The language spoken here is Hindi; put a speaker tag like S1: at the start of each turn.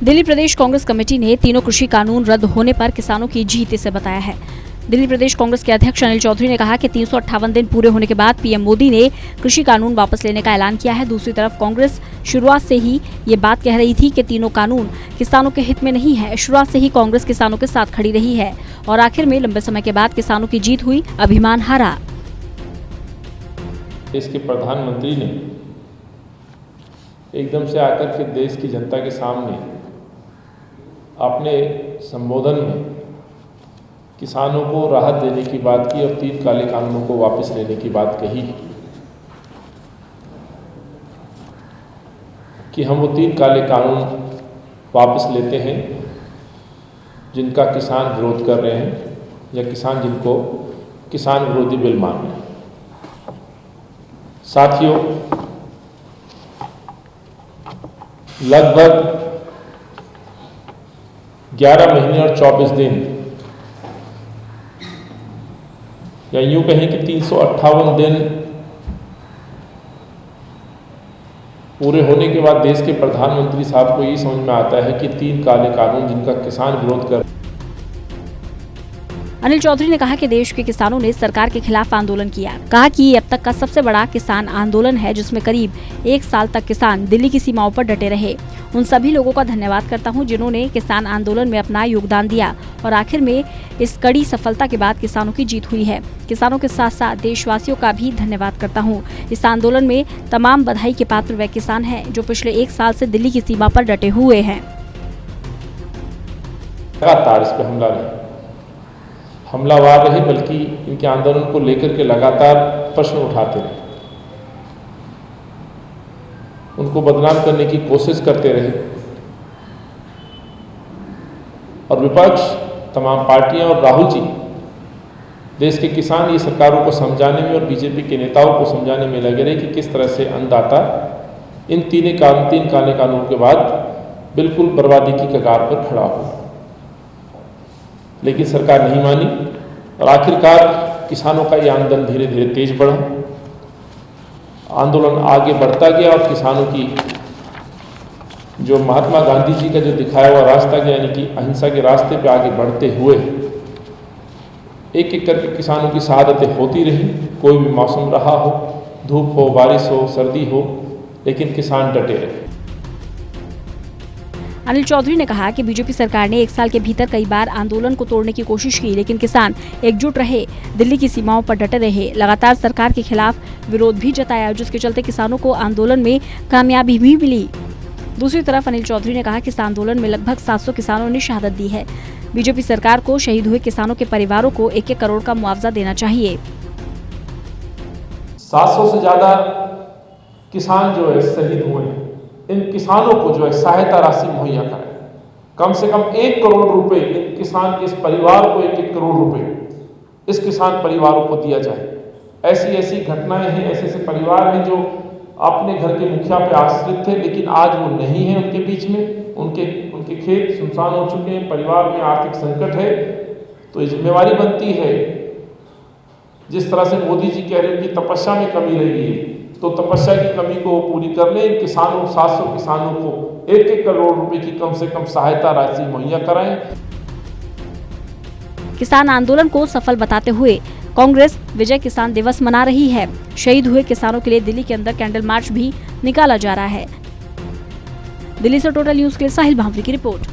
S1: दिल्ली प्रदेश कांग्रेस कमेटी ने तीनों कृषि कानून रद्द होने पर किसानों की जीत इसे बताया है। दिल्ली प्रदेश कांग्रेस के अध्यक्ष अनिल चौधरी ने कहा कि 358 दिन पूरे होने के बाद पीएम मोदी ने कृषि कानून वापस लेने का ऐलान किया है। दूसरी तरफ कांग्रेस शुरुआत से ही ये बात कह रही थी कि तीनों कानून किसानों के हित में नहीं है। शुरुआत से ही कांग्रेस किसानों के साथ खड़ी रही है और आखिर में लंबे समय के बाद किसानों की जीत हुई, अभिमान हारा।
S2: देश के प्रधानमंत्री ने एकदम से आकर के देश की जनता के सामने अपने संबोधन में किसानों को राहत देने की बात की और 3 काले कानूनों को वापस लेने की बात कही कि हम वो 3 काले कानून वापस लेते हैं जिनका किसान विरोध कर रहे हैं या किसान जिनको किसान विरोधी बिल मान रहे हैं। साथियों, लगभग 11 महीने और 24 दिन या यूं कहें कि 358 दिन पूरे होने के बाद देश के प्रधानमंत्री साहब को ये समझ में आता है कि 3 काले कानून जिनका किसान विरोध कर।
S1: अनिल चौधरी ने कहा कि देश के किसानों ने सरकार के खिलाफ आंदोलन किया। कहा कि ये अब तक का सबसे बड़ा किसान आंदोलन है जिसमें करीब 1 साल तक किसान दिल्ली की सीमाओं पर डटे रहे। उन सभी लोगों का धन्यवाद करता हूं जिन्होंने किसान आंदोलन में अपना योगदान दिया और आखिर में इस कड़ी सफलता के बाद किसानों की जीत हुई है। किसानों के साथ साथ देशवासियों का भी धन्यवाद करता हूँ। इस आंदोलन में तमाम बधाई के पात्र वे किसान हैं जो पिछले 1 साल से दिल्ली की सीमा पर डटे हुए हैं।
S2: लगातार इस पे हमलावार रहे, बल्कि इनके आंदोलन को लेकर के लगातार प्रश्न उठाते रहे, उनको बदनाम करने की कोशिश करते रहे और विपक्ष, तमाम पार्टियां और राहुल जी देश के किसान ये सरकारों को समझाने में और बीजेपी के नेताओं को समझाने में लगे रहे कि किस तरह से अन्नदाता इन 3 काले कानूनों के बाद बिल्कुल बर्बादी की कगार पर खड़ा हुआ। लेकिन सरकार नहीं मानी और आखिरकार किसानों का ये आंदोलन धीरे धीरे तेज बढ़ा। आंदोलन आगे बढ़ता गया और किसानों की जो महात्मा गांधी जी का जो दिखाया हुआ रास्ता गया, यानी कि अहिंसा के रास्ते पे आगे बढ़ते हुए एक एक करके किसानों की शहादतें होती रही। कोई भी मौसम रहा हो, धूप हो, बारिश हो, सर्दी हो, लेकिन किसान डटे रहे।
S1: अनिल चौधरी ने कहा कि बीजेपी सरकार ने 1 साल के भीतर कई बार आंदोलन को तोड़ने की कोशिश की, लेकिन किसान एकजुट रहे, दिल्ली की सीमाओं पर डटे रहे, लगातार सरकार के खिलाफ विरोध भी जताया, जिसके चलते किसानों को आंदोलन में कामयाबी भी मिली। दूसरी तरफ अनिल चौधरी ने कहा कि इस आंदोलन में लगभग 700 किसानों ने शहादत दी है। बीजेपी सरकार को शहीद हुए किसानों के परिवारों को 1-1 करोड़ का मुआवजा देना चाहिए।
S2: 700 से ज्यादा किसान जो है शहीद हुए हैं। इन किसानों को जो है सहायता राशि मुहैया कराए, कम से कम 1 करोड़ रुपए इन किसान के इस परिवार को 1-1 करोड़ रुपए इस किसान परिवारों को दिया जाए। ऐसी घटनाएं हैं, ऐसे परिवार हैं जो अपने घर के मुखिया पे आश्रित थे, लेकिन आज वो नहीं है उनके बीच में। उनके खेत सुनसान हो चुके हैं, परिवार में आर्थिक संकट है। तो ये जिम्मेवारी बनती है, जिस तरह से मोदी जी कह रहे हैं कि तपस्या में कमी रही है, तो तपस्या की कमी को पूरी कर ले। किसानों 700 किसानों को 1-1 करोड़ रुपए की कम से कम सहायता राशि मुहैया कराएं।
S1: किसान आंदोलन को सफल बताते हुए कांग्रेस विजय किसान दिवस मना रही है। शहीद हुए किसानों के लिए दिल्ली के अंदर कैंडल मार्च भी निकाला जा रहा है। दिल्ली से टोटल न्यूज के लिए साहिल भावरी की रिपोर्ट।